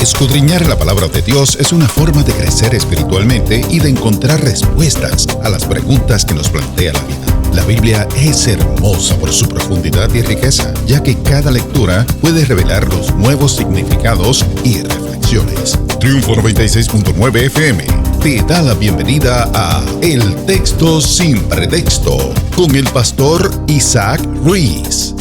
Escudriñar la palabra de Dios es una forma de crecer espiritualmente y de encontrar respuestas a las preguntas que nos plantea la vida. La Biblia es hermosa por su profundidad y riqueza, ya que cada lectura puede revelar los nuevos significados y reflexiones. Triunfo 96.9 FM te da la bienvenida a El Texto Sin Pretexto con el pastor Isaac Ruiz.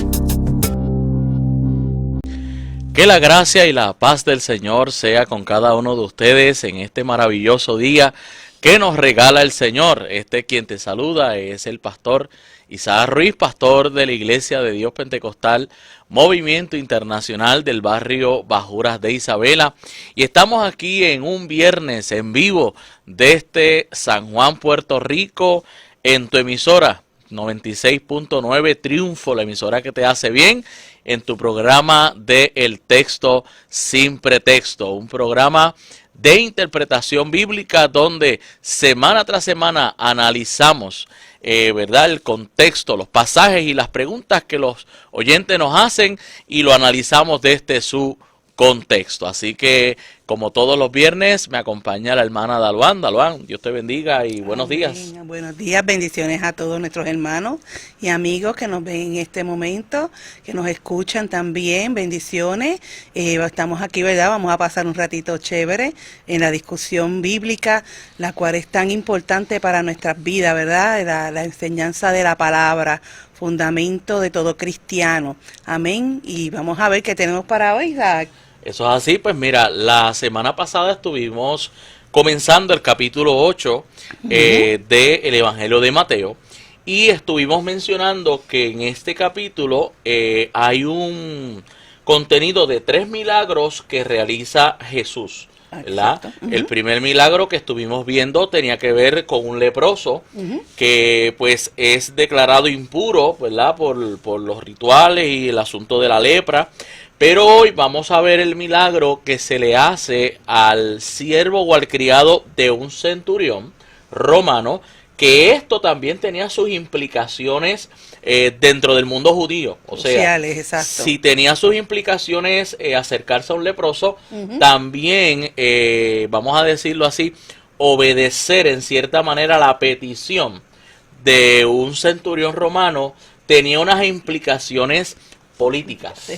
Que la gracia y la paz del Señor sea con cada uno de ustedes en este maravilloso día que nos regala el Señor. Quien te saluda es el pastor Isaac Ruiz, pastor de la Iglesia de Dios Pentecostal, Movimiento Internacional del barrio Bajuras de Isabela. Y estamos aquí en un viernes en vivo desde San Juan, Puerto Rico, en tu emisora 96.9 Triunfo, la emisora que te hace bien, en tu programa de El Texto Sin Pretexto, un programa de interpretación bíblica donde semana tras semana analizamos ¿verdad? El contexto, los pasajes y las preguntas que los oyentes nos hacen y lo analizamos desde su contexto. Así que, como todos los viernes, me acompaña la hermana Daluán. Daluán, Dios te bendiga y buenos días. Buenos días, bendiciones a todos nuestros hermanos y amigos que nos ven en este momento, que nos escuchan también, bendiciones. Estamos aquí, ¿verdad? Vamos a pasar un ratito chévere en la discusión bíblica, la cual es tan importante para nuestras vidas, ¿verdad? La enseñanza de la palabra, fundamento de todo cristiano. Amén. Y vamos a ver qué tenemos para hoy, Isaac. Eso es así, pues mira, la semana pasada estuvimos comenzando el capítulo 8 del Evangelio de Mateo y estuvimos mencionando que en este capítulo hay un contenido de 3 milagros que realiza Jesús, ¿verdad? El primer milagro que estuvimos viendo tenía que ver con un leproso que pues es declarado impuro, ¿verdad? Por los rituales y el asunto de la lepra. Pero hoy vamos a ver el milagro que se le hace al siervo o al criado de un centurión romano, que esto también tenía sus implicaciones dentro del mundo judío. O sea, si tenía sus implicaciones acercarse a un leproso, también, vamos a decirlo así, obedecer en cierta manera la petición de un centurión romano tenía unas implicaciones políticas,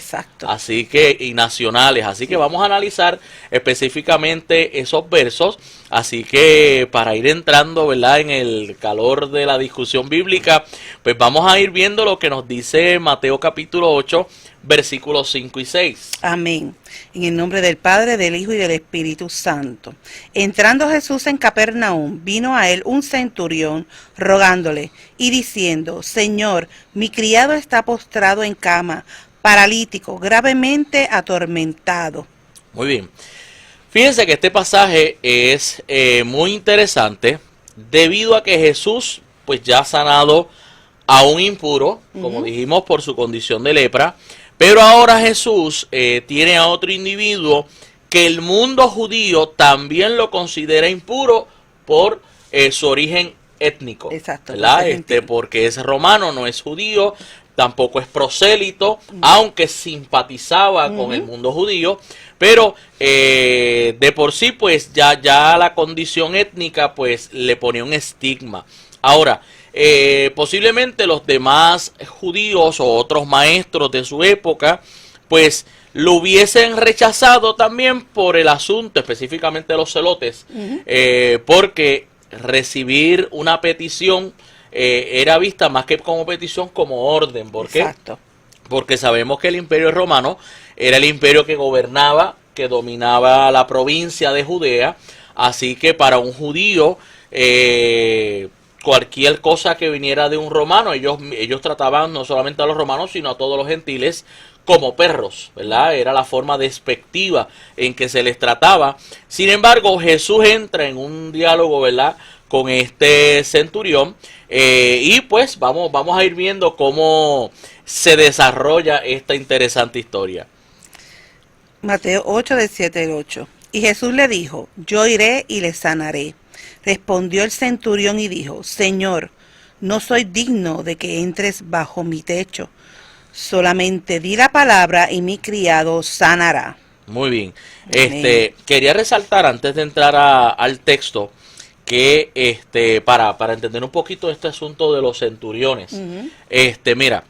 así que y nacionales, así que vamos a analizar específicamente esos versos, así que para ir entrando, ¿verdad?, en el calor de la discusión bíblica, pues vamos a ir viendo lo que nos dice Mateo capítulo 8, versículos 5 y 6. Amén. En el nombre del Padre, del Hijo y del Espíritu Santo. Entrando Jesús en Capernaum, vino a él un centurión rogándole y diciendo: Señor, mi criado está postrado en cama, paralítico, gravemente atormentado. Muy bien. Fíjense que este pasaje es muy interesante debido a que Jesús pues ya ha sanado a un impuro, como dijimos, por su condición de lepra. Pero ahora Jesús tiene a otro individuo que el mundo judío también lo considera impuro por su origen étnico. Exacto. ¿Verdad? Porque es romano, no es judío, tampoco es prosélito, aunque simpatizaba con el mundo judío. Pero de por sí, pues ya la condición étnica pues le ponía un estigma. Ahora, posiblemente los demás judíos o otros maestros de su época, pues lo hubiesen rechazado también por el asunto, específicamente los celotes, porque recibir una petición era vista más que como petición, como orden. ¿Por qué? Exacto. Porque sabemos que el imperio romano era el imperio que gobernaba, que dominaba la provincia de Judea, así que para un judío cualquier cosa que viniera de un romano, ellos trataban no solamente a los romanos, sino a todos los gentiles como perros, ¿verdad? Era la forma despectiva en que se les trataba. Sin embargo, Jesús entra en un diálogo, ¿verdad?, con este centurión, y pues vamos a ir viendo cómo se desarrolla esta interesante historia. Mateo 8, del 7 al 8. Y Jesús le dijo: Yo iré y le sanaré. Respondió el centurión y dijo: Señor, no soy digno de que entres bajo mi techo. Solamente di la palabra y mi criado sanará. Muy bien. Amén. Quería resaltar antes de entrar al texto que para entender un poquito este asunto de los centuriones. Ujú. Mira,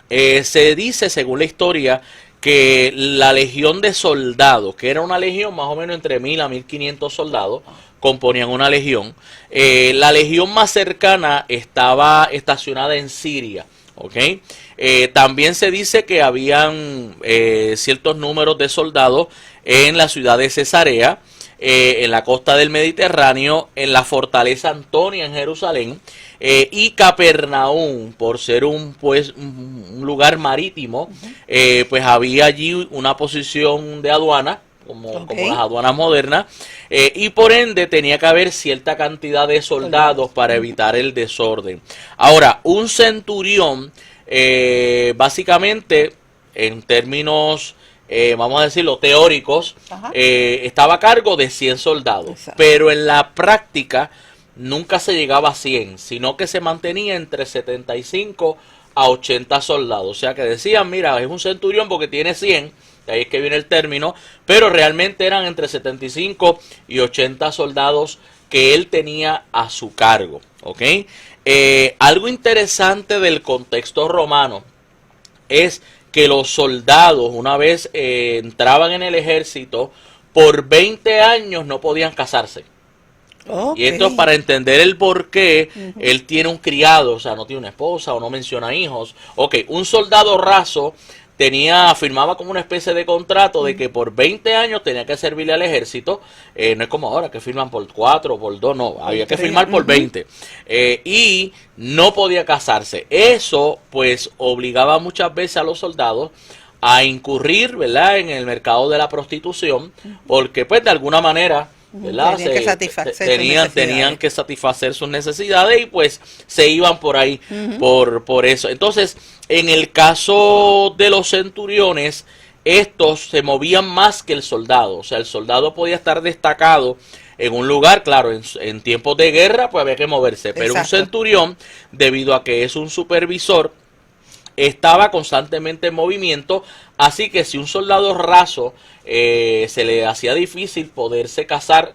se dice según la historia que la legión de soldados, que era una legión más o menos entre 1000 a 1500 soldados, componían una legión. La legión más cercana estaba estacionada en Siria, ¿ok? También se dice que habían ciertos números de soldados en la ciudad de Cesarea, en la costa del Mediterráneo, en la fortaleza Antonia en Jerusalén, y Capernaum, por ser un lugar marítimo, pues había allí una posición de aduana, como las aduanas modernas, y por ende tenía que haber cierta cantidad de soldados para evitar el desorden. Ahora, un centurión, básicamente, en términos, vamos a decirlo, teóricos, estaba a cargo de 100 soldados, Exacto. pero en la práctica nunca se llegaba a 100, sino que se mantenía entre 75 a 80 soldados. O sea que decían, mira, es un centurión porque tiene 100, de ahí es que viene el término, pero realmente eran entre 75 y 80 soldados que él tenía a su cargo, ¿ok? Algo interesante del contexto romano es que los soldados, una vez entraban en el ejército, por 20 años no podían casarse. Ok. Y esto es para entender el por qué él tiene un criado, o sea, no tiene una esposa o no menciona hijos. Ok, un soldado raso firmaba como una especie de contrato de que por 20 años tenía que servirle al ejército. No es como ahora que firman por 4 o por 2, no, había que firmar por 20. Y no podía casarse. Eso pues obligaba muchas veces a los soldados a incurrir, ¿verdad?, en el mercado de la prostitución, porque pues de alguna manera, ¿verdad?, Tenían que satisfacer sus tenían necesidades. que satisfacer sus necesidades y pues se iban por ahí por eso. Entonces, en el caso de los centuriones, estos se movían más que el soldado. O sea, el soldado podía estar destacado en un lugar, claro, en tiempos de guerra pues había que moverse, pero un Exacto. centurión, debido a que es un supervisor, estaba constantemente en movimiento, así que si un soldado raso se le hacía difícil poderse casar,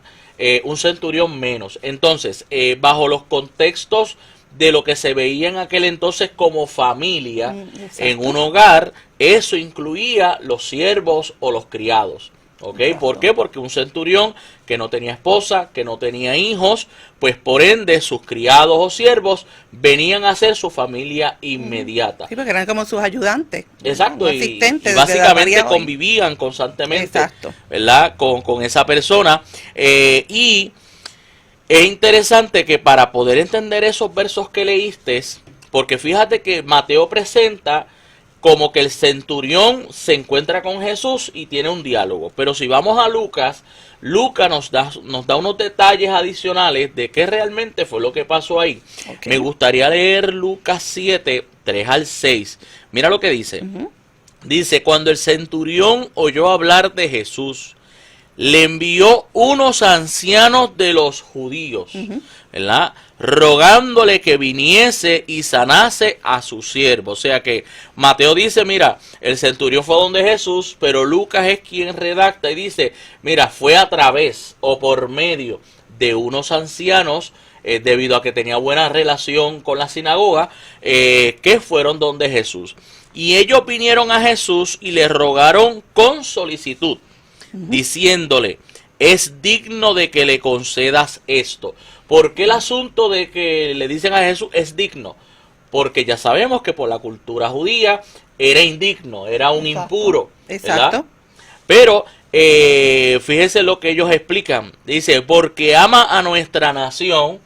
un centurión menos. Entonces, bajo los contextos de lo que se veía en aquel entonces como familia, en un hogar, eso incluía los siervos o los criados. ¿Ok? ¿Por qué? Porque un centurión que no tenía esposa, que no tenía hijos, pues por ende sus criados o siervos venían a ser su familia inmediata. Sí, porque eran como sus ayudantes. Exacto, Un y asistente, básicamente convivían constantemente, exacto, ¿verdad?, con esa persona. Y es interesante que para poder entender esos versos que leíste, porque fíjate que Mateo presenta como que el centurión se encuentra con Jesús y tiene un diálogo. Pero si vamos a Lucas, Lucas nos da unos detalles adicionales de qué realmente fue lo que pasó ahí. Ok. Me gustaría leer Lucas 7, 3 al 6. Mira lo que dice. Dice, cuando el centurión oyó hablar de Jesús, le envió unos ancianos de los judíos, ¿verdad?, rogándole que viniese y sanase a su siervo. O sea que Mateo dice, mira, el centurión fue donde Jesús, pero Lucas es quien redacta y dice, mira, fue a través o por medio de unos ancianos, debido a que tenía buena relación con la sinagoga, que fueron donde Jesús. Y ellos vinieron a Jesús y le rogaron con solicitud, diciéndole, es digno de que le concedas esto. ¿Por qué el asunto de que le dicen a Jesús es digno? Porque ya sabemos que por la cultura judía era indigno, era un impuro, ¿verdad? Exacto. Pero fíjense lo que ellos explican. Dice, porque ama a nuestra nación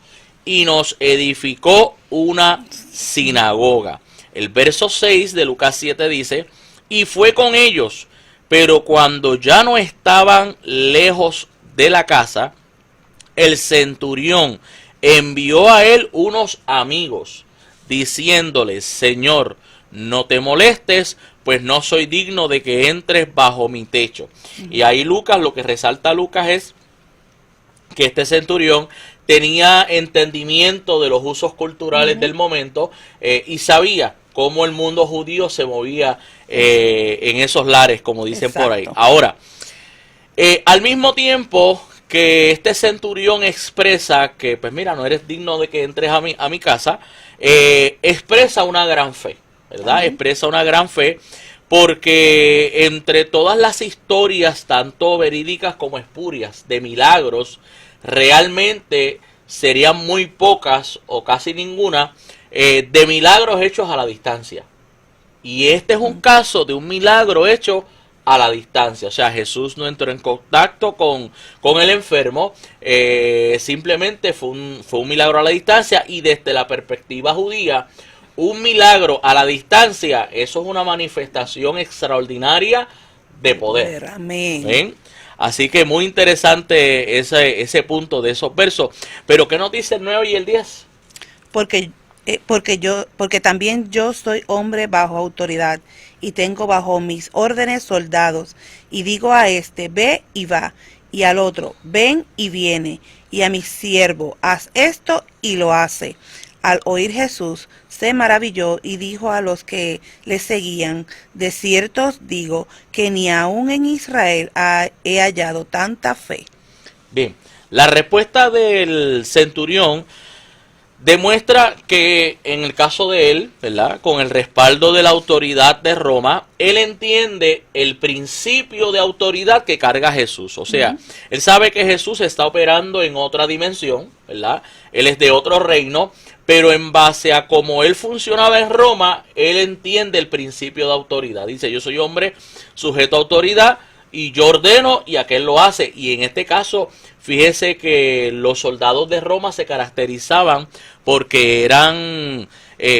y nos edificó una sinagoga. El verso 6 de Lucas 7 dice, y fue con ellos, pero cuando ya no estaban lejos de la casa, el centurión envió a él unos amigos, diciéndole, Señor, no te molestes, pues no soy digno de que entres bajo mi techo. Y ahí Lucas, lo que resalta Lucas es que este centurión tenía entendimiento de los usos culturales del momento, y sabía cómo el mundo judío se movía en esos lares, como dicen por ahí. Exacto. Ahora, al mismo tiempo que este centurión expresa que, pues mira, no eres digno de que entres a mi casa, expresa una gran fe, ¿verdad? Amén. Expresa una gran fe porque entre todas las historias, tanto verídicas como espurias, de milagros, realmente serían muy pocas o casi ninguna de milagros hechos a la distancia. Y este es un caso de un milagro hecho a la distancia. O sea, Jesús no entró en contacto con el enfermo, simplemente fue un milagro a la distancia, y desde la perspectiva judía, un milagro a la distancia, eso es una manifestación extraordinaria de poder. Amén. ¿Ven? Así que muy interesante ese punto de esos versos. Pero ¿qué nos dice el 9 y el 10? Porque también yo soy hombre bajo autoridad y tengo bajo mis órdenes soldados, y digo a este, ve y va, y al otro, ven y viene, y a mi siervo, haz esto, y lo hace. Al oír Jesús, se maravilló y dijo a los que le seguían, de cierto os digo que ni aun en Israel he hallado tanta fe. Bien, la respuesta del centurión demuestra que en el caso de él, ¿verdad?, con el respaldo de la autoridad de Roma, él entiende el principio de autoridad que carga Jesús. O sea, él sabe que Jesús está operando en otra dimensión, ¿verdad? Él es de otro reino, pero en base a cómo él funcionaba en Roma, él entiende el principio de autoridad. Dice, yo soy hombre sujeto a autoridad, y yo ordeno y aquel lo hace. Y en este caso, fíjese que los soldados de Roma se caracterizaban porque eran,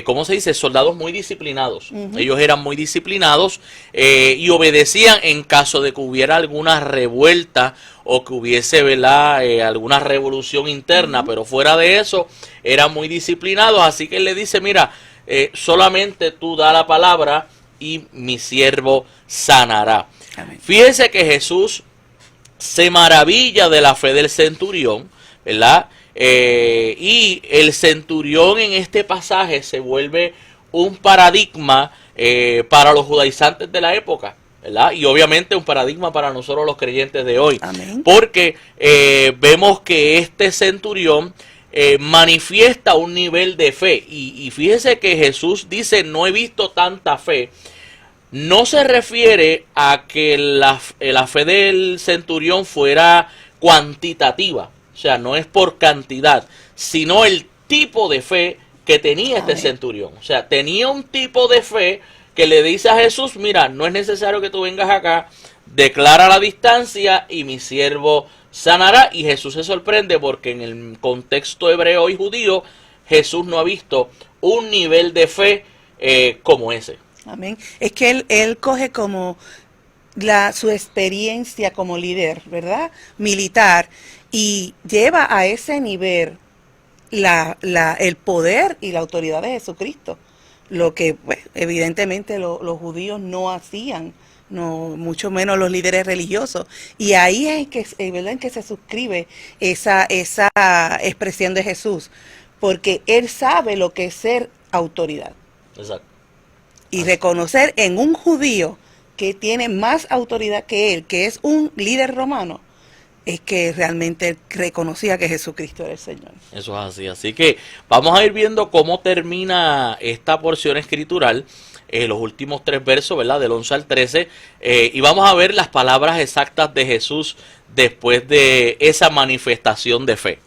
¿cómo se dice?, soldados muy disciplinados. Ellos eran muy disciplinados y obedecían en caso de que hubiera alguna revuelta o que hubiese, ¿verdad?, alguna revolución interna. Pero fuera de eso, eran muy disciplinados. Así que él le dice, mira, solamente tú da la palabra y mi siervo sanará. Amén. Fíjese que Jesús se maravilla de la fe del centurión, ¿verdad? Y el centurión en este pasaje se vuelve un paradigma para los judaizantes de la época, ¿verdad? Y obviamente un paradigma para nosotros los creyentes de hoy. Amén. Porque vemos que este centurión manifiesta un nivel de fe. Y fíjese que Jesús dice, no he visto tanta fe. No se refiere a que la fe del centurión fuera cuantitativa, o sea, no es por cantidad, sino el tipo de fe que tenía este centurión. O sea, tenía un tipo de fe que le dice a Jesús, mira, no es necesario que tú vengas acá, declara la distancia y mi siervo sanará. Y Jesús se sorprende porque en el contexto hebreo y judío, Jesús no ha visto un nivel de fe como ese. Amén. Es que él coge como su experiencia como líder, ¿verdad?, militar, y lleva a ese nivel el poder y la autoridad de Jesucristo. Lo que, pues, evidentemente los judíos no hacían, no, mucho menos los líderes religiosos. Y ahí ¿verdad?, en que se suscribe esa expresión de Jesús, porque él sabe lo que es ser autoridad. Exacto. Y reconocer en un judío que tiene más autoridad que él, que es un líder romano, es que realmente él reconocía que Jesucristo era el Señor. Eso es así. Así que vamos a ir viendo cómo termina esta porción escritural, los últimos 3 versos, ¿verdad?, del 11 al 13, y vamos a ver las palabras exactas de Jesús después de esa manifestación de fe.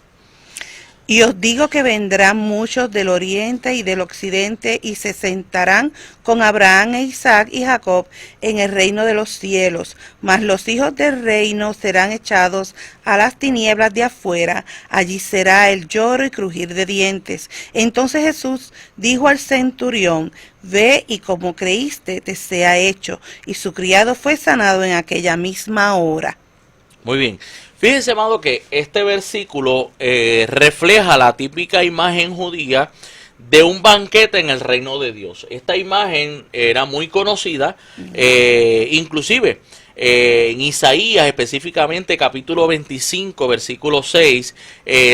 Y os digo que vendrán muchos del oriente y del occidente y se sentarán con Abraham e Isaac y Jacob en el reino de los cielos. Mas los hijos del reino serán echados a las tinieblas de afuera. Allí será el lloro y crujir de dientes. Entonces Jesús dijo al centurión, ve y como creíste te sea hecho. Y su criado fue sanado en aquella misma hora. Muy bien. Fíjense, amado, que este versículo refleja la típica imagen judía de un banquete en el reino de Dios. Esta imagen era muy conocida, inclusive en Isaías, específicamente capítulo 25, versículo 6,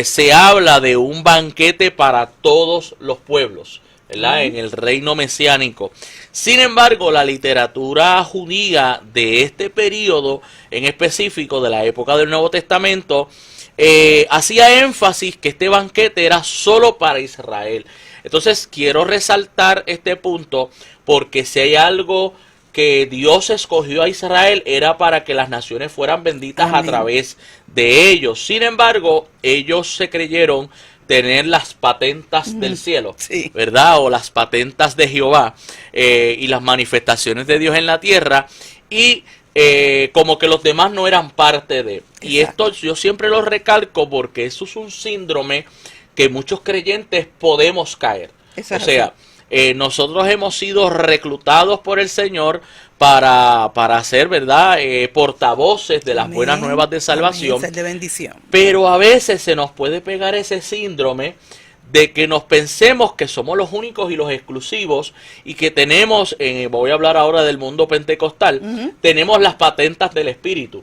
se habla de un banquete para todos los pueblos, ¿verdad? En el reino mesiánico. Sin embargo, la literatura judía de este periodo en específico, de la época del Nuevo Testamento, hacía énfasis que este banquete era solo para Israel. Entonces quiero resaltar este punto porque si hay algo que Dios escogió a Israel era para que las naciones fueran benditas a través de ellos. Sin embargo, ellos se creyeron tener las patentas del cielo, ¿verdad? O las patentas de Jehová y las manifestaciones de Dios en la tierra, y como que los demás no eran parte de. Y esto yo siempre lo recalco porque eso es un síndrome que muchos creyentes podemos caer. O sea, nosotros hemos sido reclutados por el Señor para ser, ¿verdad?, portavoces de las buenas nuevas de salvación. Ser de bendición. Pero a veces se nos puede pegar ese síndrome de que nos pensemos que somos los únicos y los exclusivos y que tenemos, voy a hablar ahora del mundo pentecostal, tenemos las patentas del Espíritu.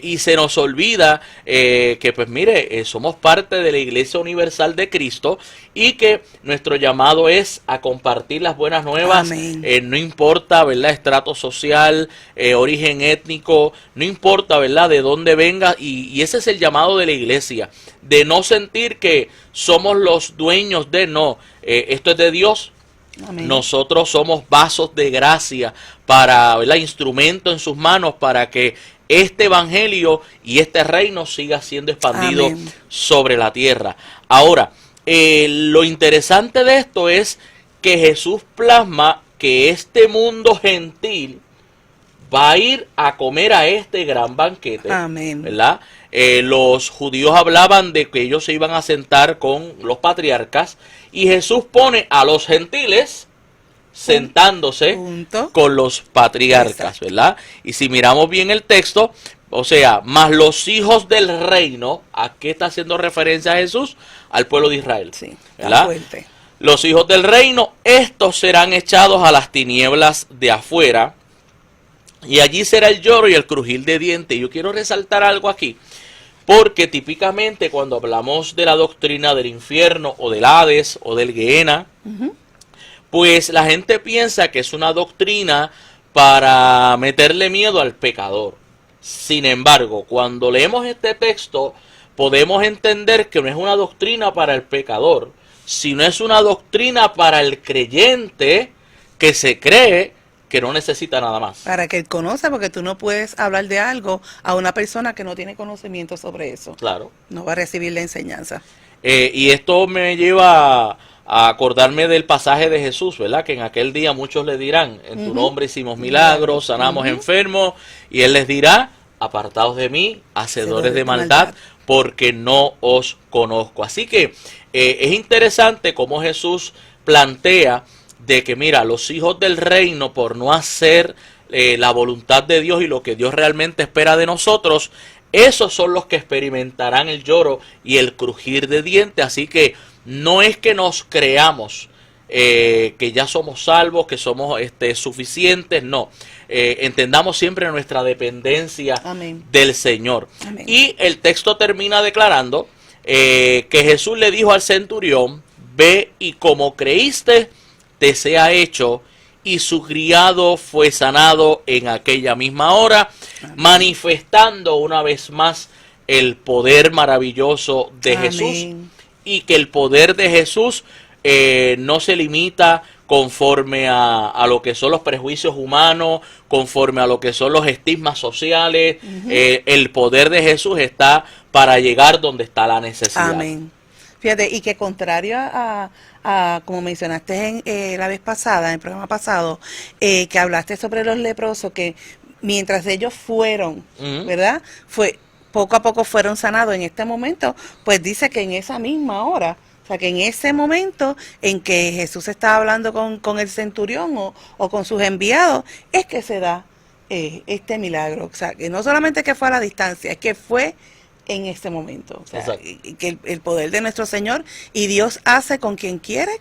Y se nos olvida que, pues mire, somos parte de la Iglesia Universal de Cristo y que nuestro llamado es a compartir las buenas nuevas, no importa, ¿verdad?, estrato social, origen étnico, no importa, ¿verdad?, de dónde venga, y ese es el llamado de la Iglesia, de no sentir que somos los dueños de, no, esto es de Dios. Nosotros somos vasos de gracia para, ¿verdad?, instrumento en sus manos para que este evangelio y este reino siga siendo expandido sobre la tierra. Ahora, lo interesante de esto es que Jesús plasma que este mundo gentil va a ir a comer a este gran banquete, ¿verdad? Los judíos hablaban de que ellos se iban a sentar con los patriarcas y Jesús pone a los gentiles sentándose con los patriarcas, ¿verdad? Y si miramos bien el texto, o sea, más los hijos del reino, ¿a qué está haciendo referencia Jesús? Al pueblo de Israel, ¿verdad? Los hijos del reino, estos serán echados a las tinieblas de afuera, y allí será el lloro y el crujir de dientes. Yo quiero resaltar algo aquí, porque típicamente cuando hablamos de la doctrina del infierno o del Hades o del Gehenna, pues la gente piensa que es una doctrina para meterle miedo al pecador. Sin embargo, cuando leemos este texto, podemos entender que no es una doctrina para el pecador, sino es una doctrina para el creyente que se cree que no necesita nada más. Para que él conozca, porque tú no puedes hablar de algo a una persona que no tiene conocimiento sobre eso. Claro. No va a recibir la enseñanza. Y esto me lleva a acordarme del pasaje de Jesús, ¿verdad? Que en aquel día muchos le dirán, en tu nombre hicimos milagros, sanamos enfermos, y él les dirá, apartados de mí, hacedores de maldad, porque no os conozco. Así que es interesante cómo Jesús plantea de que, mira, los hijos del reino, por no hacer la voluntad de Dios y lo que Dios realmente espera de nosotros, esos son los que experimentarán el lloro y el crujir de dientes. Así que no es que nos creamos que ya somos salvos, que somos suficientes, no. Entendamos siempre nuestra dependencia del Señor. Y el texto termina declarando que Jesús le dijo al centurión, ve y como creíste, te sea hecho, y su criado fue sanado en aquella misma hora, manifestando una vez más el poder maravilloso de Jesús, y que el poder de Jesús no se limita conforme a lo que son los prejuicios humanos, conforme a lo que son los estigmas sociales. El poder de Jesús está para llegar donde está la necesidad. Fíjate, y que contrario a como mencionaste la vez pasada, en el programa pasado, que hablaste sobre los leprosos, que mientras ellos fueron, ¿verdad?, poco a poco fueron sanados. En este momento, pues dice que en esa misma hora, o sea, que en ese momento en que Jesús estaba hablando con el centurión o con sus enviados, es que se da este milagro. O sea, que no solamente que fue a la distancia, es que fue en este momento. O sea, que el poder de nuestro Señor, y Dios hace con quien quiere,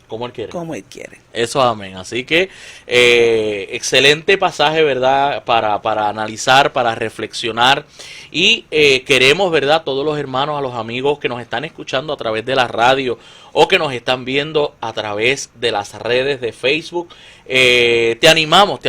como Él quiere. Como Él quiere. Eso, amén. Así que excelente pasaje, ¿verdad? Para analizar, para reflexionar. Y queremos, ¿verdad?, todos los hermanos, a los amigos que nos están escuchando a través de la radio o que nos están viendo a través de las redes de Facebook. Te animamos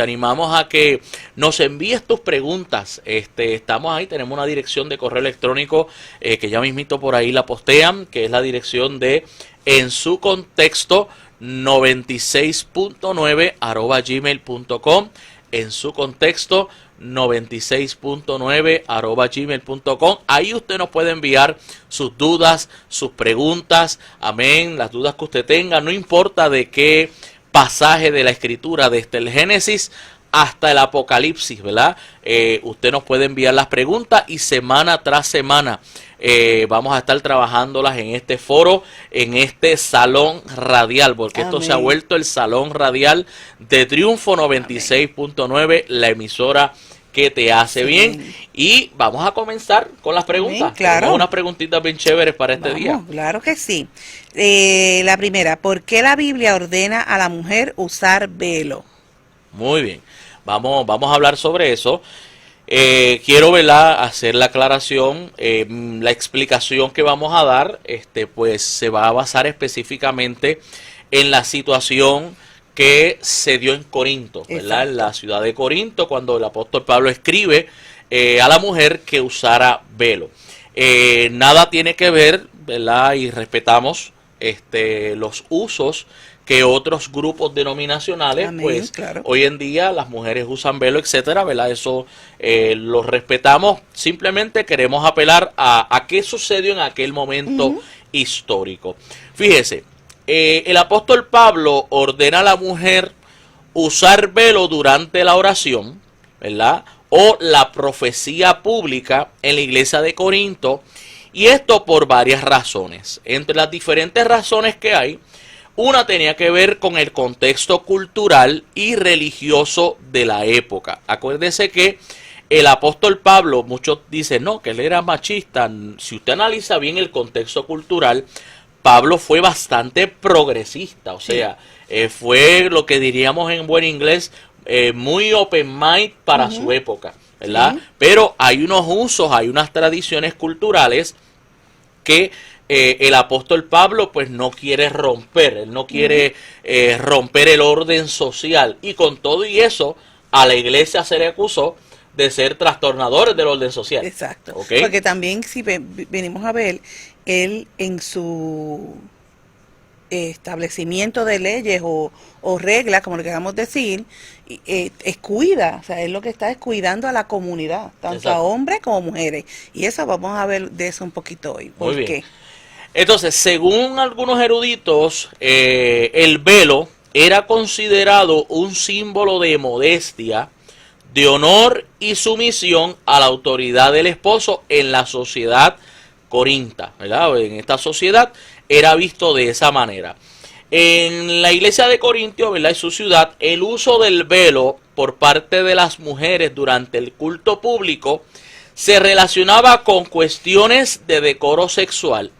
a que nos envíes tus preguntas. Estamos ahí, tenemos una dirección de correo electrónico que ya mismito por ahí la postean, que es la dirección de en su contexto 96.9 @gmail.com. En su contexto 96.9 @gmail.com. Ahí usted nos puede enviar sus dudas, sus preguntas, amén, las dudas que usted tenga, no importa de qué pasaje de la escritura, desde el Génesis hasta el Apocalipsis, ¿verdad? Usted nos puede enviar las preguntas y semana tras semana vamos a estar trabajándolas en este foro, en este salón radial, porque Amén. esto se ha vuelto el salón radial de Triunfo 96.9, la emisora que te hace Sí. bien. Y vamos a comenzar con las preguntas. Amén, claro. Tenemos unas preguntitas bien chéveres para este día. Claro que sí. La primera, ¿por qué la Biblia ordena a la mujer usar velo? Muy bien, vamos a hablar sobre eso. Quiero, ¿verdad?, hacer la aclaración. La explicación que vamos a dar pues se va a basar específicamente en la situación que se dio en Corinto, ¿verdad? Exacto. En la ciudad de Corinto, cuando el apóstol Pablo escribe a la mujer que usara velo. Nada tiene que ver, ¿verdad? Y respetamos los usos que otros grupos denominacionales, Amén, pues claro. hoy en día las mujeres usan velo, etcétera, ¿verdad? Eso lo respetamos. Simplemente queremos apelar a qué sucedió en aquel momento histórico. Fíjese, el apóstol Pablo ordena a la mujer usar velo durante la oración, ¿verdad? O la profecía pública en la iglesia de Corinto, y esto por varias razones. Entre las diferentes razones que hay, una tenía que ver con el contexto cultural y religioso de la época. Acuérdese que el apóstol Pablo, muchos dicen, no, que él era machista. Si usted analiza bien el contexto cultural, Pablo fue bastante progresista, o sea, fue lo que diríamos en buen inglés, muy open mind para su época, ¿verdad? Sí. Pero hay unos usos, hay unas tradiciones culturales que el apóstol Pablo pues no quiere romper, él no quiere romper el orden social, y con todo y eso a la iglesia se le acusó de ser trastornadores del orden social. Exacto. ¿Ok? Porque también si venimos a ver, él en su establecimiento de leyes o reglas, como le queramos decir, cuida, o sea, él lo que está es cuidando a la comunidad, tanto Exacto. a hombres como mujeres. Y eso vamos a ver de eso un poquito hoy. ¿Por Muy bien. qué? Entonces, según algunos eruditos, el velo era considerado un símbolo de modestia, de honor y sumisión a la autoridad del esposo en la sociedad corinta, ¿verdad? En esta sociedad era visto de esa manera. En la iglesia de Corintio, ¿verdad?, en su ciudad, el uso del velo por parte de las mujeres durante el culto público se relacionaba con cuestiones de decoro sexual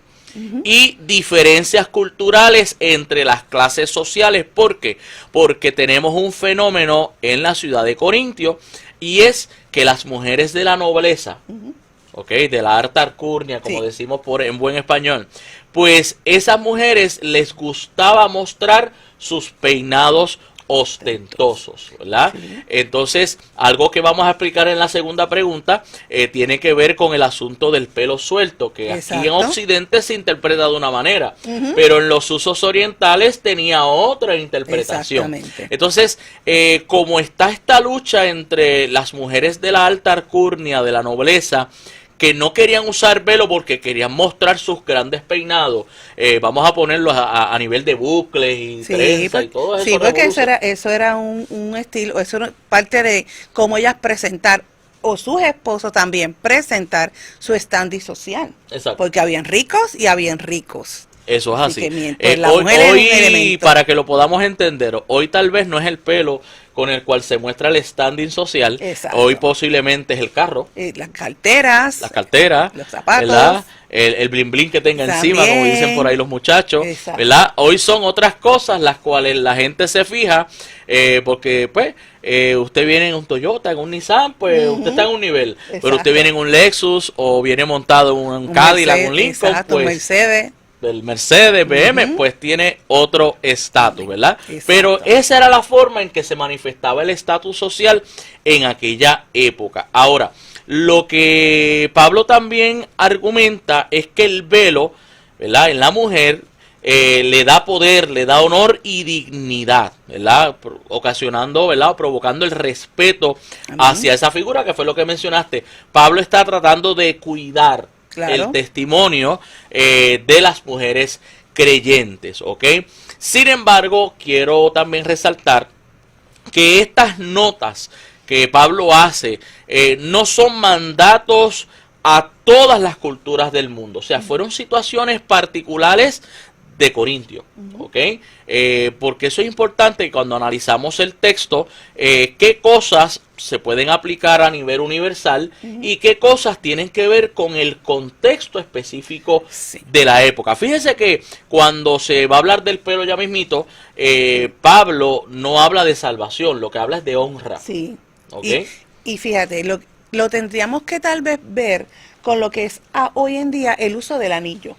y diferencias culturales entre las clases sociales. ¿Por qué? Porque tenemos un fenómeno en la ciudad de Corintio, y es que las mujeres de la nobleza, ¿ok?, de la alta alcurnia, como Sí. decimos en buen español, pues esas mujeres les gustaba mostrar sus peinados ostentosos, ¿verdad? Sí. Entonces, algo que vamos a explicar en la segunda pregunta tiene que ver con el asunto del pelo suelto, que aquí en Exacto. Occidente se interpreta de una manera, pero en los usos orientales tenía otra interpretación. Exactamente. Entonces, como está esta lucha entre las mujeres de la alta alcurnia, de la nobleza, que no querían usar velo porque querían mostrar sus grandes peinados, vamos a ponerlo a nivel de bucles y trenza y todo eso. Sí, porque eso era un estilo, eso era parte de cómo ellas presentar, o sus esposos también, presentar su standing social. Exacto. Porque habían ricos y habían ricos. Eso es Así así. que mientras la mujer es un elemento. Para que lo podamos entender, hoy tal vez no es el pelo con el cual se muestra el standing social. Exacto. Hoy posiblemente es el carro, Las carteras, las carteras, los zapatos, ¿verdad? El blin blin que tenga encima, como También. dicen por ahí los muchachos, Exacto. ¿verdad? Hoy son otras cosas las cuales la gente se fija, porque pues usted viene en un Toyota, en un Nissan, pues usted está en un nivel, pero Exacto. usted viene en un Lexus o viene montado en un Cadillac, Mercedes, un Lincoln, exacto, un pues Mercedes. del Mercedes, BM, pues tiene otro estatus, ¿verdad? Exacto. Pero esa era la forma en que se manifestaba el estatus social en aquella época. Ahora, lo que Pablo también argumenta es que el velo, ¿verdad?, en la mujer le da poder, le da honor y dignidad, ¿verdad?, ocasionando, ¿verdad?, o provocando el respeto hacia esa figura, que fue lo que mencionaste. Pablo está tratando de cuidar el testimonio de las mujeres creyentes, ¿ok? Sin embargo, quiero también resaltar que estas notas que Pablo hace no son mandatos a todas las culturas del mundo, o sea, fueron situaciones particulares de Corintio, ¿ok? Porque eso es importante cuando analizamos el texto, qué cosas se pueden aplicar a nivel universal y qué cosas tienen que ver con el contexto específico de la época. Fíjense que cuando se va a hablar del pelo ya mismito, Pablo no habla de salvación, lo que habla es de honra. Sí. ¿Okay? Y fíjate, lo tendríamos que tal vez ver con lo que es hoy en día el uso del anillo.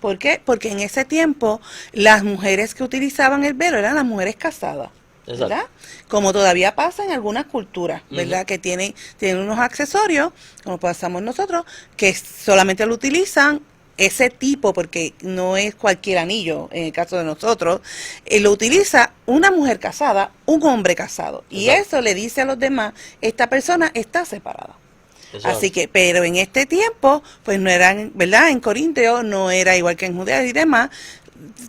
¿Por qué? Porque en ese tiempo las mujeres que utilizaban el velo eran las mujeres casadas, ¿verdad? Como todavía pasa en algunas culturas, ¿verdad? Que tienen unos accesorios, como pasamos nosotros, que solamente lo utilizan ese tipo, porque no es cualquier anillo, en el caso de nosotros, lo utiliza una mujer casada, un hombre casado. Y eso le dice a los demás, esta persona está separada. Así que, pero en este tiempo, pues no eran, ¿verdad? En Corintio no era igual que en Judea y demás,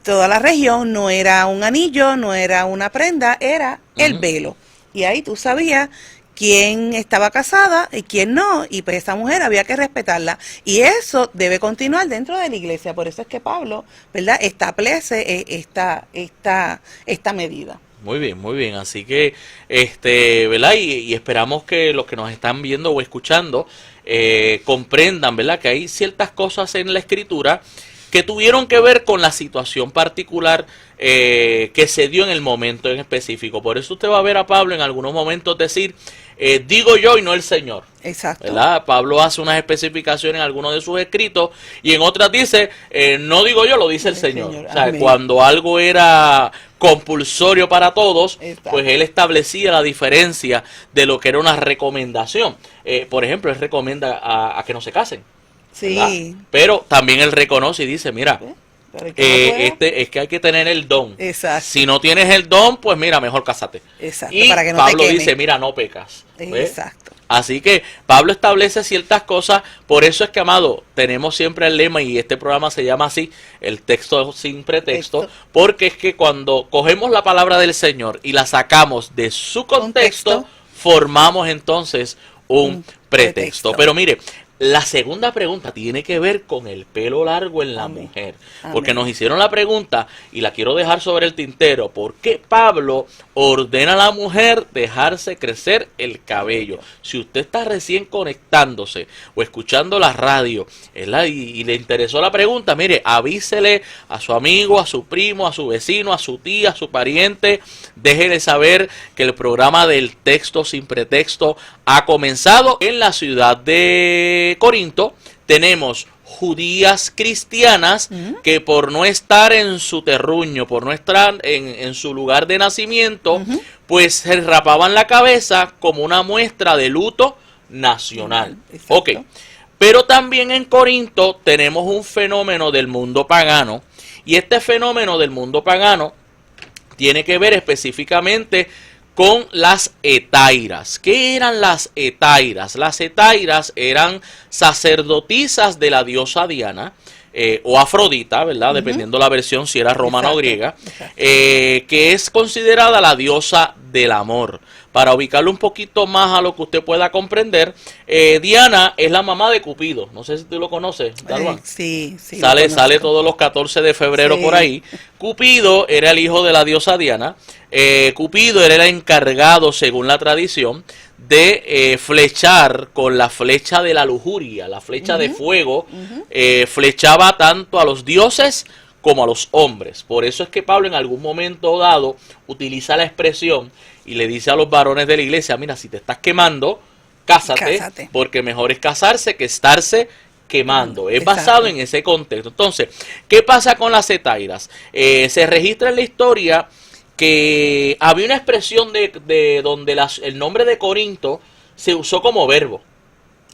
toda la región no era un anillo, no era una prenda, era el velo. Y ahí tú sabías quién estaba casada y quién no, y pues esa mujer había que respetarla. Y eso debe continuar dentro de la iglesia, por eso es que Pablo, ¿verdad?, establece esta medida. Muy bien, así que, ¿verdad? Y esperamos que los que nos están viendo o escuchando comprendan, ¿verdad?, que hay ciertas cosas en la Escritura que tuvieron que ver con la situación particular que se dio en el momento en específico. Por eso usted va a ver a Pablo en algunos momentos decir, digo yo y no el Señor. Exacto. ¿Verdad? Pablo hace unas especificaciones en algunos de sus escritos y en otras dice, no digo yo, lo dice el Señor. O sea, cuando algo era compulsorio para todos, pues él establecía la diferencia de lo que era una recomendación. Por ejemplo, él recomienda a que no se casen. ¿verdad? Sí. Pero también él reconoce y dice, mira, es que es que hay que tener el don. Exacto. Si no tienes el don, pues mira, mejor cásate. Exacto, Y para que no Pablo te queme. dice, mira, no pecas. ¿Ves? Exacto. Así que Pablo establece ciertas cosas, por eso es que, amado, tenemos siempre el lema y este programa se llama así, el texto sin pretexto, porque es que cuando cogemos la palabra del Señor y la sacamos de su contexto, formamos entonces un pretexto. Pero mire, la segunda pregunta tiene que ver con el pelo largo en la mujer. Porque nos hicieron la pregunta y la quiero dejar sobre el tintero. ¿Por qué Pablo ordena a la mujer dejarse crecer el cabello? Si usted está recién conectándose o escuchando la radio y le interesó la pregunta, mire, avísele a su amigo, a su primo, a su vecino, a su tía, a su pariente. Déjele saber que el programa del texto sin pretexto ha comenzado en la ciudad de Corinto. Tenemos judías cristianas que por no estar en su terruño, por no estar en su lugar de nacimiento, pues se rapaban la cabeza como una muestra de luto nacional. Ok, pero también en Corinto tenemos un fenómeno del mundo pagano, y este fenómeno del mundo pagano tiene que ver específicamente con las hetairas. ¿Qué eran las hetairas? Las hetairas eran sacerdotisas de la diosa Diana, o Afrodita, ¿verdad? Dependiendo la versión, si era romana o griega, que es considerada la diosa del amor. Para ubicarlo un poquito más a lo que usted pueda comprender, Diana es la mamá de Cupido. No sé si tú lo conoces, Dalvan. Sí. Sale todos los 14 de febrero por ahí. Cupido era el hijo de la diosa Diana. Cupido era el encargado, según la tradición, de flechar con la flecha de la lujuria, la flecha de fuego. Flechaba tanto a los dioses como a los hombres. Por eso es que Pablo en algún momento dado utiliza la expresión y le dice a los varones de la iglesia, mira, si te estás quemando, cásate. Porque mejor es casarse que estarse quemando. Es Exacto. basado en ese contexto. Entonces, ¿qué pasa con las hetairas? Se registra en la historia que había una expresión de donde el nombre de Corinto se usó como verbo.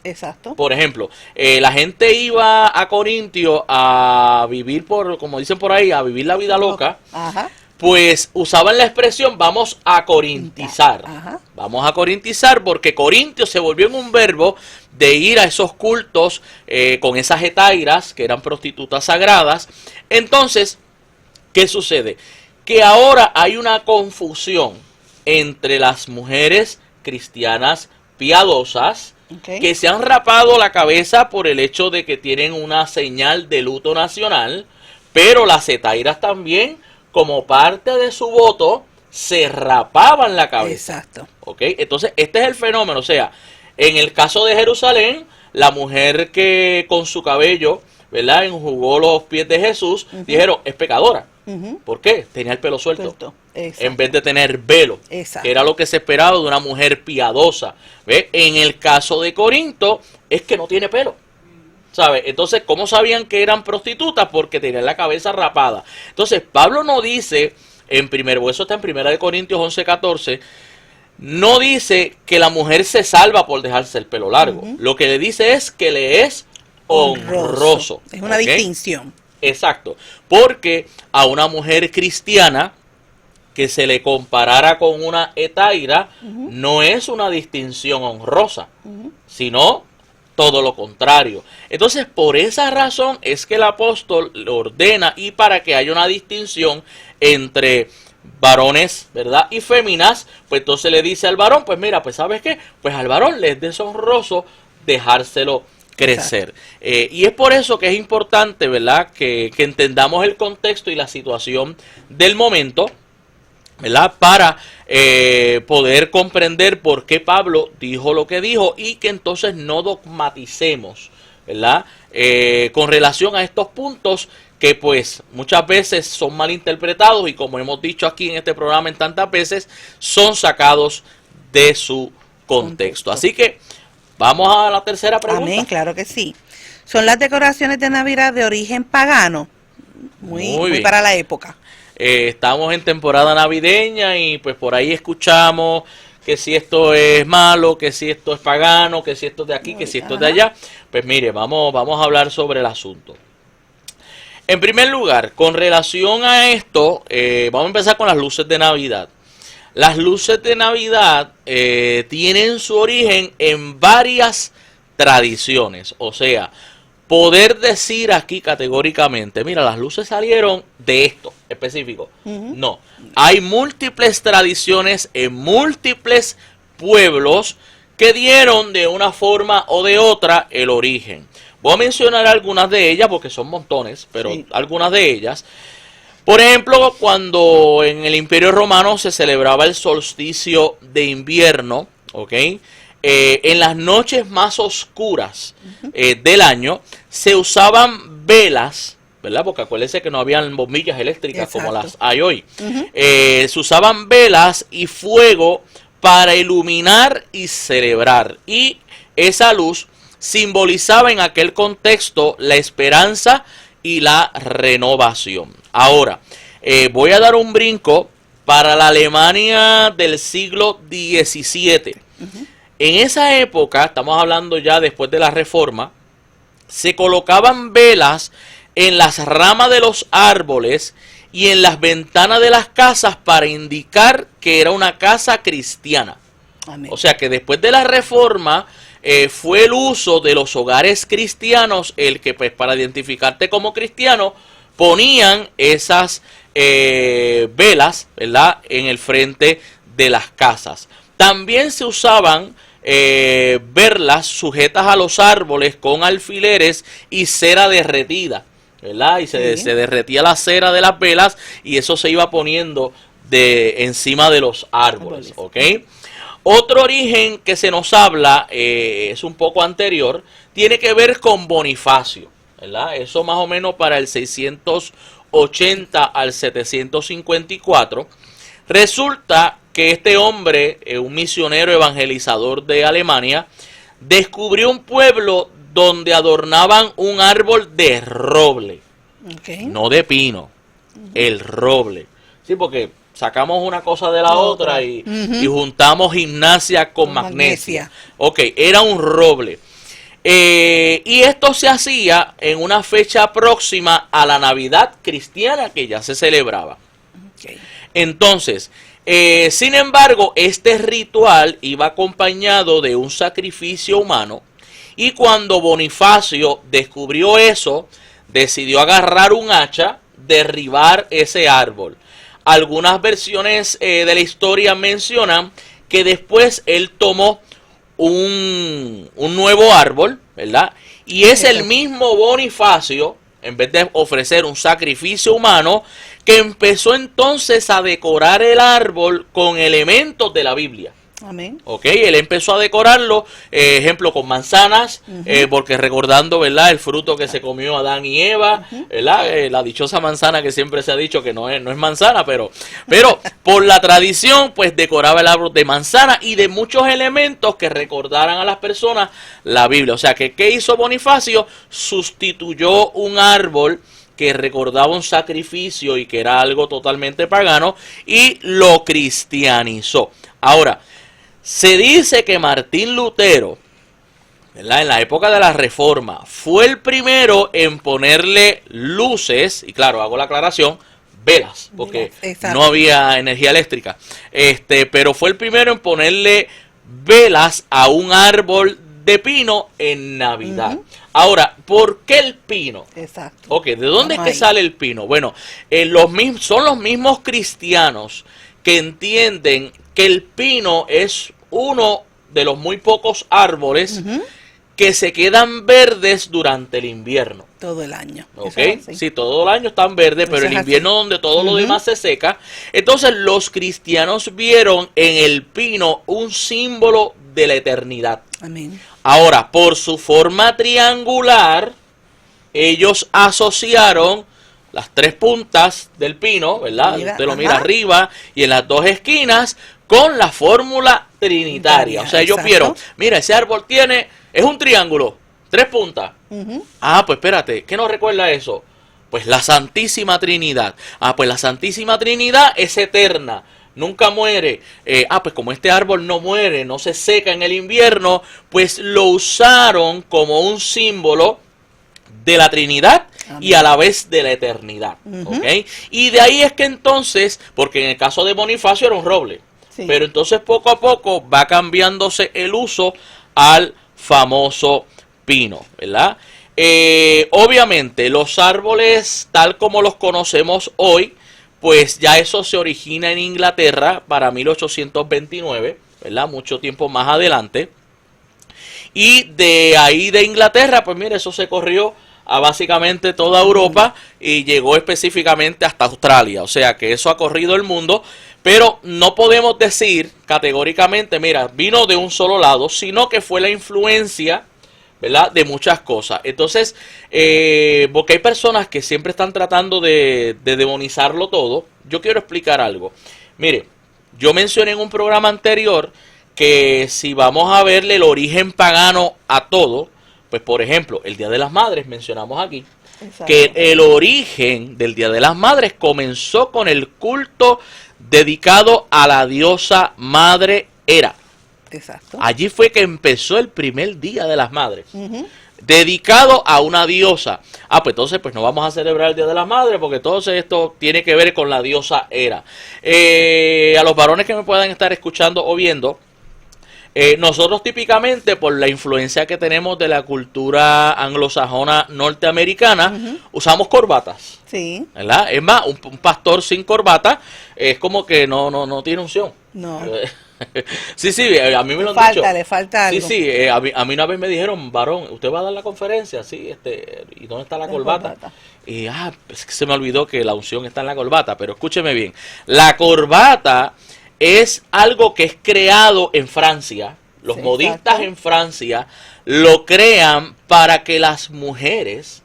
Exacto. Por ejemplo, la gente iba a Corintio a vivir, como dicen por ahí, a vivir la vida loca. Ajá. Pues usaban la expresión vamos a corintizar. Ajá. Vamos a corintizar porque corintio se volvió en un verbo de ir a esos cultos con esas hetairas que eran prostitutas sagradas. Entonces, ¿qué sucede? Que ahora hay una confusión entre las mujeres cristianas piadosas que se han rapado la cabeza por el hecho de que tienen una señal de luto nacional, pero las hetairas también, como parte de su voto, se rapaban la cabeza. Exacto. ¿Ok? Entonces, este es el fenómeno. O sea, en el caso de Jerusalén, la mujer que con su cabello, ¿verdad?, enjugó los pies de Jesús, dijeron, es pecadora. ¿Por qué? Tenía el pelo suelto. En vez de tener velo. Que era lo que se esperaba de una mujer piadosa. ¿Ve? En el caso de Corinto, es que no tiene pelo. ¿Sabe? Entonces, ¿cómo sabían que eran prostitutas? Porque tenían la cabeza rapada. Entonces, Pablo no dice, eso está en 1 Corintios 11:14, no dice que la mujer se salva por dejarse el pelo largo. Lo que le dice es que le es honroso. Es una distinción. Exacto. Porque a una mujer cristiana que se le comparara con una hetaira no es una distinción honrosa, sino todo lo contrario. Entonces, por esa razón es que el apóstol le ordena, y para que haya una distinción entre varones, ¿verdad?, y féminas, pues entonces le dice al varón, pues mira, pues ¿sabes qué? Pues al varón le es deshonroso dejárselo crecer. Y es por eso que es importante, ¿verdad?, que entendamos el contexto y la situación del momento, ¿verdad?, para poder comprender por qué Pablo dijo lo que dijo, y que entonces no dogmaticemos, ¿verdad?, con relación a estos puntos que pues muchas veces son malinterpretados y, como hemos dicho aquí en este programa en tantas veces, son sacados de su contexto. Así que vamos a la tercera pregunta. Amén, claro que sí. ¿Son las decoraciones de Navidad de origen pagano? Muy para la época. Estamos en temporada navideña y pues por ahí escuchamos que si esto es malo, que si esto es pagano, que si esto es de aquí, que si esto es de allá. Pues mire, vamos a hablar sobre el asunto. En primer lugar, con relación a esto, vamos a empezar con las luces de Navidad. Las luces de Navidad tienen su origen en varias tradiciones. O sea, poder decir aquí categóricamente, mira, las luces salieron de esto específico. No, hay múltiples tradiciones en múltiples pueblos que dieron de una forma o de otra el origen. Voy a mencionar algunas de ellas porque son montones, pero algunas de ellas. Por ejemplo, cuando en el Imperio Romano se celebraba el solsticio de invierno, ¿ok?, en las noches más oscuras del año se usaban velas, ¿verdad? Porque acuérdense que no habían bombillas eléctricas como las hay hoy. Se usaban velas y fuego para iluminar y celebrar. Y esa luz simbolizaba en aquel contexto la esperanza y la renovación. Ahora, voy a dar un brinco para la Alemania del siglo XVII. En esa época, estamos hablando ya después de la Reforma, se colocaban velas en las ramas de los árboles y en las ventanas de las casas para indicar que era una casa cristiana. Amén. O sea que después de la Reforma fue el uso de los hogares cristianos el que, pues, para identificarte como cristiano, ponían esas velas, ¿verdad?, en el frente de las casas. También se usaban verlas sujetas a los árboles con alfileres y cera derretida, ¿verdad? Y se derretía la cera de las velas y eso se iba poniendo encima de los árboles, ¿ok? Otro origen que se nos habla, es un poco anterior, tiene que ver con Bonifacio, ¿verdad? Eso más o menos para el 680 al 754. Resulta que este hombre, un misionero evangelizador de Alemania, descubrió un pueblo donde adornaban un árbol de roble, Okay. no de pino, el roble. Sí, porque sacamos una cosa de la otra y juntamos gimnasia con magnesia. Ok, era un roble. Y esto se hacía en una fecha próxima a la Navidad cristiana que ya se celebraba. Okay. Entonces, sin embargo, este ritual iba acompañado de un sacrificio humano, y cuando Bonifacio descubrió eso, decidió agarrar un hacha, derribar ese árbol. Algunas versiones de la historia mencionan que después él tomó un nuevo árbol, ¿verdad? Y es el mismo Bonifacio, en vez de ofrecer un sacrificio humano, que empezó entonces a decorar el árbol con elementos de la Biblia. Amén. Ok, él empezó a decorarlo, ejemplo, con manzanas, porque recordando, ¿verdad?, el fruto que se comió Adán y Eva, ¿verdad? La dichosa manzana que siempre se ha dicho que no es manzana, pero por la tradición, pues decoraba el árbol de manzana y de muchos elementos que recordaran a las personas la Biblia. O sea, que ¿qué hizo Bonifacio? Sustituyó un árbol que recordaba un sacrificio y que era algo totalmente pagano, y lo cristianizó. Ahora, se dice que Martín Lutero, ¿verdad?, en la época de la Reforma, fue el primero en ponerle luces, y claro, hago la aclaración, velas, porque no había energía eléctrica, pero fue el primero en ponerle velas a un árbol de pino en Navidad. Ahora, ¿por qué el pino? Exacto. Ok, ¿de dónde es que sale el pino? Bueno, son los mismos cristianos que entienden que el pino es uno de los muy pocos árboles que se quedan verdes durante el invierno. Todo el año. ¿Ok? Sí, todo el año están verdes, pero el invierno donde todo lo demás se seca. Entonces los cristianos vieron en el pino un símbolo de la eternidad. Amén. Ahora, por su forma triangular, ellos asociaron las tres puntas del pino, ¿verdad? Usted lo mira arriba y en las dos esquinas con la fórmula trinitaria. O sea, ellos vieron, mira, ese árbol es un triángulo, tres puntas. Ah, pues espérate, ¿qué nos recuerda eso? Pues la Santísima Trinidad. Ah, pues la Santísima Trinidad es eterna, nunca muere. Pues como este árbol no muere, no se seca en el invierno, pues lo usaron como un símbolo de la Trinidad y a la vez de la eternidad. ¿Okay? Y de ahí es que entonces, porque en el caso de Bonifacio era un roble, pero entonces poco a poco va cambiándose el uso al famoso pino, ¿verdad? Obviamente los árboles tal como los conocemos hoy, pues ya eso se origina en Inglaterra para 1829, ¿verdad? Mucho tiempo más adelante. Y de ahí de Inglaterra, pues mire, eso se corrió a básicamente toda Europa y llegó específicamente hasta Australia. O sea que eso ha corrido el mundo, pero no podemos decir categóricamente, mira, vino de un solo lado, sino que fue la influencia, ¿verdad?, de muchas cosas. Entonces, porque hay personas que siempre están tratando de demonizarlo todo, yo quiero explicar algo. Mire, yo mencioné en un programa anterior que si vamos a verle el origen pagano a todo, pues por ejemplo, el Día de las Madres, mencionamos aquí, que el origen del Día de las Madres comenzó con el culto dedicado a la diosa madre Hera. Exacto. Allí fue que empezó el primer Día de las Madres, dedicado a una diosa. Pues entonces pues no vamos a celebrar el Día de las Madres porque todo esto tiene que ver con la diosa Hera. A los varones que me puedan estar escuchando o viendo, nosotros típicamente por la influencia que tenemos de la cultura anglosajona norteamericana, usamos corbatas. Sí. ¿Verdad? Es más, un pastor sin corbata es como que no tiene unción. No. Sí, a mí me lo han dicho. Le falta algo. Sí, a mí una vez me dijeron, varón, ¿usted va a dar la conferencia? Sí, ¿y dónde está la corbata? Y es que se me olvidó que la unción está en la corbata, pero escúcheme bien. La corbata es algo que es creado en Francia. Los modistas en Francia lo crean para que las mujeres,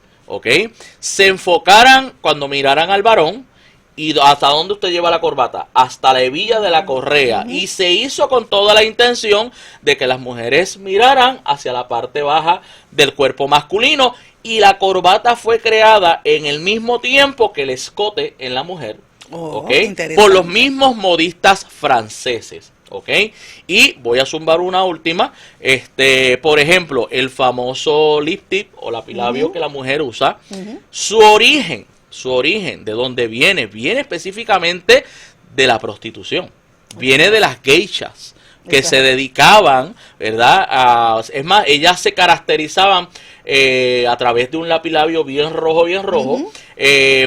se enfocaran cuando miraran al varón ¿Y hasta dónde usted lleva la corbata? Hasta la hebilla de la correa. Y se hizo con toda la intención de que las mujeres miraran hacia la parte baja del cuerpo masculino. Y la corbata fue creada en el mismo tiempo que el escote en la mujer. Por los mismos modistas franceses. Y voy a zumbar una última. Por ejemplo, el famoso lip tip o lapilabio que la mujer usa. Su origen, ¿de dónde viene? Viene específicamente de la prostitución. Viene de las geishas que se dedicaban, ¿verdad? Es más, ellas se caracterizaban a través de un lapilabio bien rojo,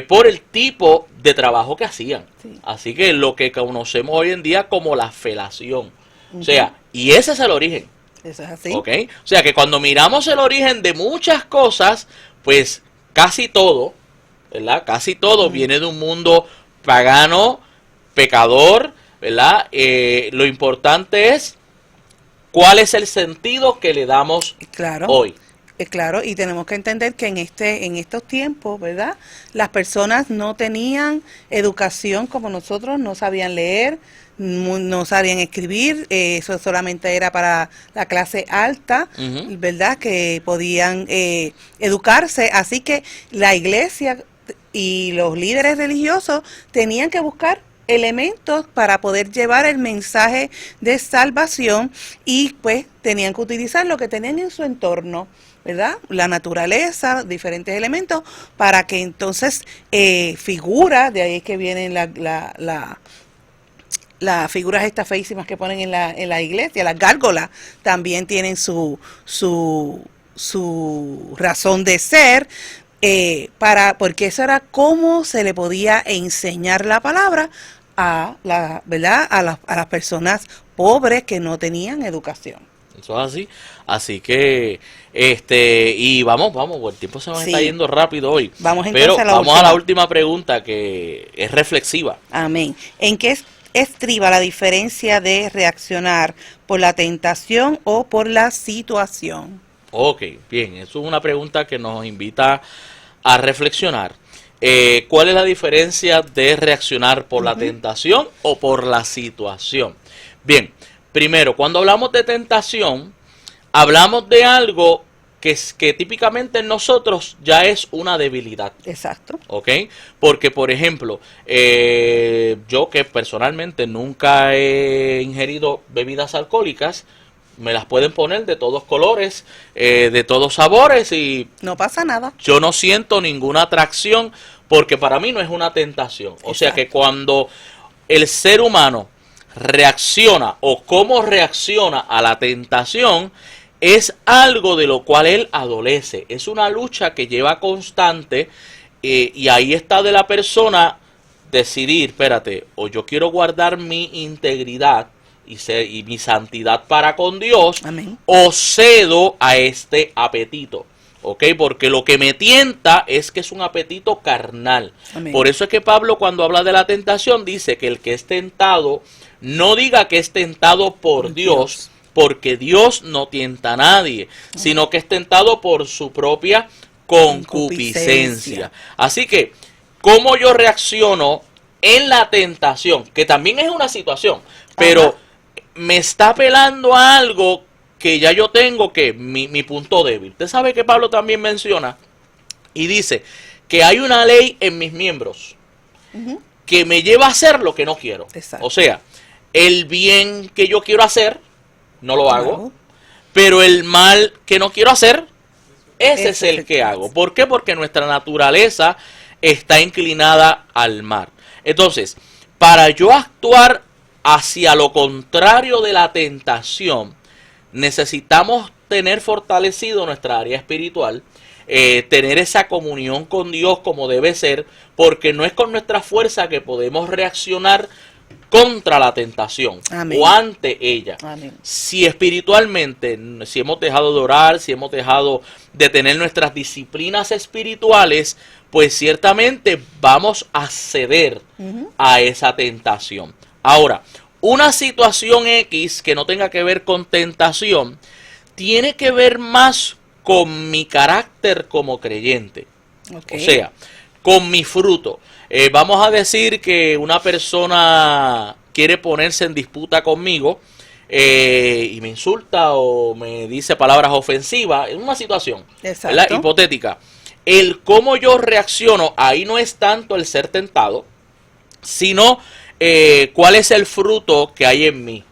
por el tipo de trabajo que hacían. Así que lo que conocemos hoy en día como la felación. O sea, y ese es el origen. Eso es así. O sea, que cuando miramos el origen de muchas cosas, pues casi todo, ¿verdad? Casi todo viene de un mundo pagano, pecador, ¿verdad? Lo importante es cuál es el sentido que le damos hoy. Claro, y tenemos que entender que en estos tiempos, ¿verdad? Las personas no tenían educación como nosotros, no sabían leer, no sabían escribir, eso solamente era para la clase alta, ¿verdad? Que podían educarse, así que la iglesia y los líderes religiosos tenían que buscar elementos para poder llevar el mensaje de salvación y pues tenían que utilizar lo que tenían en su entorno, ¿verdad? La naturaleza, diferentes elementos, para que entonces figuras, de ahí es que vienen las figuras estas feísimas que ponen en la iglesia, las gárgolas, también tienen su razón de ser, porque eso era cómo se le podía enseñar la palabra ¿verdad? A las personas pobres que no tenían educación. Eso es así. Así que, y vamos, el tiempo se nos está yendo rápido hoy. Vamos a la última pregunta que es reflexiva. Amén. ¿En qué estriba la diferencia de reaccionar por la tentación o por la situación? Ok, bien, eso es una pregunta que nos invita a reflexionar. ¿Cuál es la diferencia de reaccionar por la tentación o por la situación? Bien, primero, cuando hablamos de tentación, hablamos de algo que típicamente en nosotros ya es una debilidad. Exacto. ¿Ok? Porque, por ejemplo, yo que personalmente nunca he ingerido bebidas alcohólicas, me las pueden poner de todos colores, de todos sabores y no pasa nada. Yo no siento ninguna atracción porque para mí no es una tentación. O sea que cuando el ser humano reacciona o cómo reacciona a la tentación es algo de lo cual él adolece. Es una lucha que lleva constante y ahí está de la persona decidir, espérate, o yo quiero guardar mi integridad y mi santidad para con Dios, amén, o cedo a este apetito, ¿ok? Porque lo que me tienta es que es un apetito carnal. Amén. Por eso es que Pablo cuando habla de la tentación dice que el que es tentado, no diga que es tentado por Dios, porque Dios no tienta a nadie, sino que es tentado por su propia concupiscencia. Así que, ¿cómo yo reacciono en la tentación? Que también es una situación, pero me está apelando a algo que ya yo tengo, que mi punto débil. Usted sabe que Pablo también menciona y dice que hay una ley en mis miembros que me lleva a hacer lo que no quiero. Exacto. O sea, el bien que yo quiero hacer, no lo hago, pero el mal que no quiero hacer, ese es el que hago. ¿Por qué? Porque nuestra naturaleza está inclinada al mal. Entonces, para yo actuar hacia lo contrario de la tentación, necesitamos tener fortalecido nuestra área espiritual, tener esa comunión con Dios como debe ser, porque no es con nuestra fuerza que podemos reaccionar contra la tentación. Amén. O ante ella. Amén. Si espiritualmente, si hemos dejado de orar, si hemos dejado de tener nuestras disciplinas espirituales, pues ciertamente vamos a ceder a esa tentación. Ahora, una situación X que no tenga que ver con tentación, tiene que ver más con mi carácter como creyente. Okay. O sea, con mi fruto. Vamos a decir que una persona quiere ponerse en disputa conmigo y me insulta o me dice palabras ofensivas en una situación, ¿verdad?, hipotética. El cómo yo reacciono, ahí no es tanto el ser tentado, sino cuál es el fruto que hay en mí.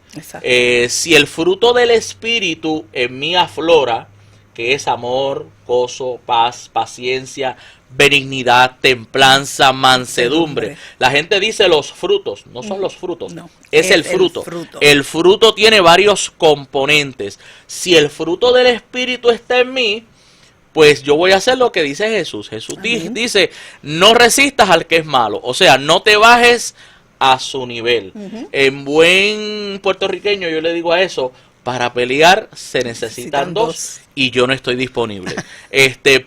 Si el fruto del Espíritu en mí aflora, que es amor, gozo, paz, paciencia, benignidad, templanza, mansedumbre. La gente dice los frutos, no son los frutos, no, es el fruto. El fruto tiene varios componentes. Si el fruto del Espíritu está en mí, pues yo voy a hacer lo que dice Jesús. Jesús dice, no resistas al que es malo. O sea, no te bajes a su nivel. En buen puertorriqueño yo le digo a eso, para pelear se necesitan dos y yo no estoy disponible.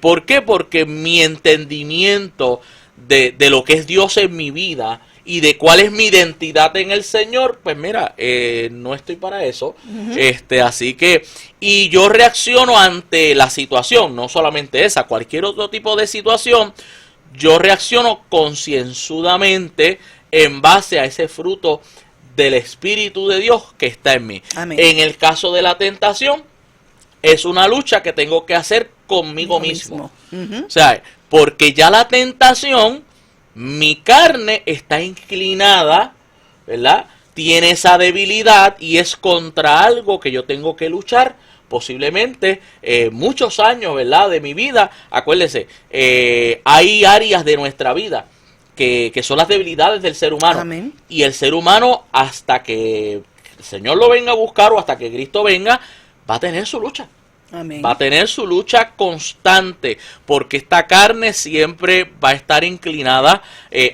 ¿Por qué? Porque mi entendimiento de lo que es Dios en mi vida y de cuál es mi identidad en el Señor, pues mira, no estoy para eso. Así que, y yo reacciono ante la situación, no solamente esa, cualquier otro tipo de situación, yo reacciono concienzudamente en base a ese fruto del Espíritu de Dios que está en mí. Amén. En el caso de la tentación, es una lucha que tengo que hacer conmigo mismo. O sea, porque ya la tentación, mi carne está inclinada, ¿verdad? Tiene esa debilidad y es contra algo que yo tengo que luchar posiblemente muchos años, ¿verdad?, de mi vida. Acuérdense, hay áreas de nuestra vida que son las debilidades del ser humano. Amén. Y el ser humano, hasta que el Señor lo venga a buscar o hasta que Cristo venga, va a tener su lucha. Amén. Va a tener su lucha constante, porque esta carne siempre va a estar inclinada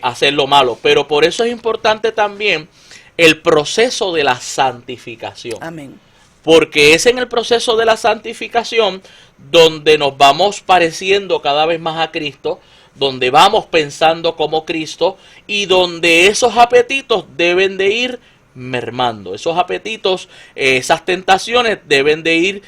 a hacer lo malo. Pero por eso es importante también el proceso de la santificación. Amén. Porque es en el proceso de la santificación donde nos vamos pareciendo cada vez más a Cristo, donde vamos pensando como Cristo y donde esos apetitos deben de ir mermando. Esos apetitos, esas tentaciones deben de ir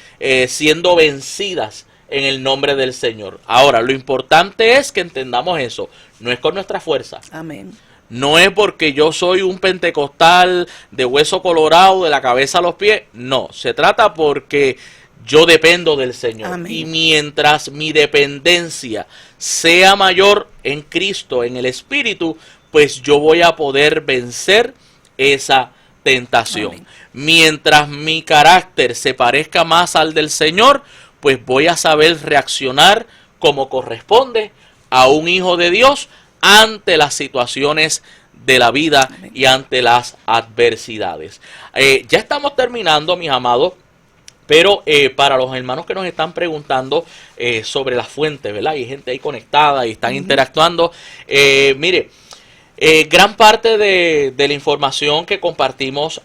siendo vencidas en el nombre del Señor. Ahora, lo importante es que entendamos eso. No es con nuestra fuerza. Amén. No es porque yo soy un pentecostal de hueso colorado, de la cabeza a los pies. No, se trata porque yo dependo del Señor. Amén. Y mientras mi dependencia sea mayor en Cristo, en el Espíritu, pues yo voy a poder vencer esa tentación. Amén. Mientras mi carácter se parezca más al del Señor, pues voy a saber reaccionar como corresponde a un hijo de Dios ante las situaciones de la vida. Amén. Y ante las adversidades. Ya estamos terminando, mis amados. Pero para los hermanos que nos están preguntando sobre las fuentes, ¿verdad? Hay gente ahí conectada y están interactuando. Mire, gran parte de la información que compartimos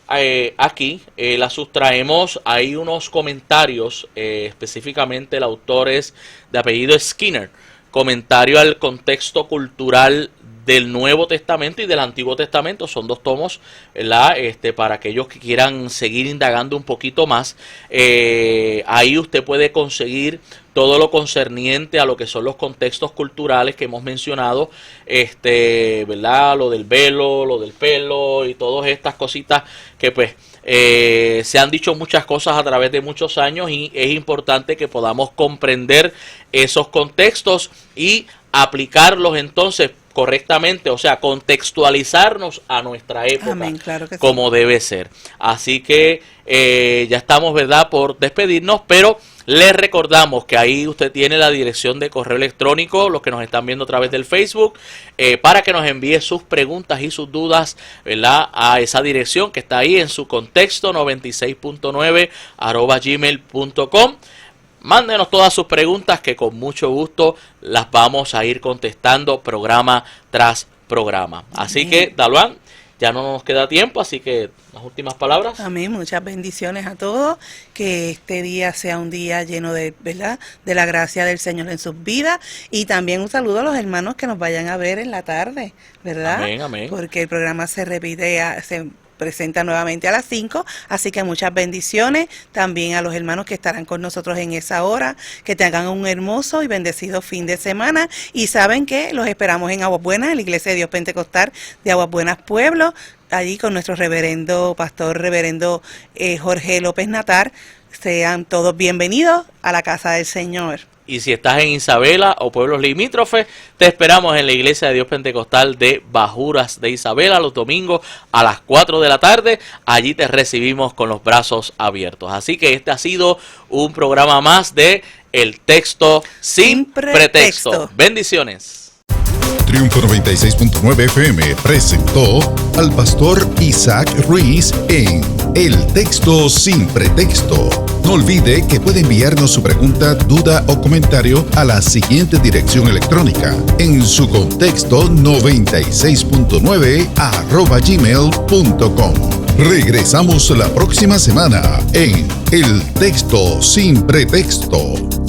aquí la sustraemos. Hay unos comentarios, específicamente el autor es de apellido Skinner, comentario al contexto cultural del Nuevo Testamento y del Antiguo Testamento. Son dos tomos, ¿verdad? Para aquellos que quieran seguir indagando un poquito más. Ahí usted puede conseguir todo lo concerniente a lo que son los contextos culturales que hemos mencionado, ¿verdad? Lo del velo, lo del pelo y todas estas cositas que pues se han dicho muchas cosas a través de muchos años y es importante que podamos comprender esos contextos y aplicarlos entonces correctamente, o sea, contextualizarnos a nuestra época. Amén, claro que como sí. Debe ser. Así que ya estamos, ¿verdad?, por despedirnos, pero les recordamos que ahí usted tiene la dirección de correo electrónico, los que nos están viendo a través del Facebook, para que nos envíe sus preguntas y sus dudas, ¿verdad?, a esa dirección que está ahí en su contexto 96.9 @gmail.com. Mándenos todas sus preguntas que con mucho gusto las vamos a ir contestando programa tras programa. Así que, Daluán, ya no nos queda tiempo, así que las últimas palabras. Amén, muchas bendiciones a todos, que este día sea un día lleno de, ¿verdad?, de la gracia del Señor en sus vidas, y también un saludo a los hermanos que nos vayan a ver en la tarde, ¿verdad? Amén, amén. Porque el programa se repite, presenta nuevamente a las 5, así que muchas bendiciones también a los hermanos que estarán con nosotros en esa hora, que tengan un hermoso y bendecido fin de semana, y saben que los esperamos en Aguas Buenas, en la Iglesia de Dios Pentecostal de Aguas Buenas Pueblo, allí con nuestro pastor reverendo Jorge López Natar. Sean todos bienvenidos a la casa del Señor. Y si estás en Isabela o pueblos limítrofes, te esperamos en la Iglesia de Dios Pentecostal de Bajuras de Isabela los domingos a las 4 de la tarde. Allí te recibimos con los brazos abiertos. Así que este ha sido un programa más de El Texto Sin Pretexto. Bendiciones. Triunfo 96.9 FM presentó al pastor Isaac Ruiz en El Texto Sin Pretexto. No olvide que puede enviarnos su pregunta, duda o comentario a la siguiente dirección electrónica: en su contexto 96.9 @gmail.com. Regresamos la próxima semana en El Texto Sin Pretexto.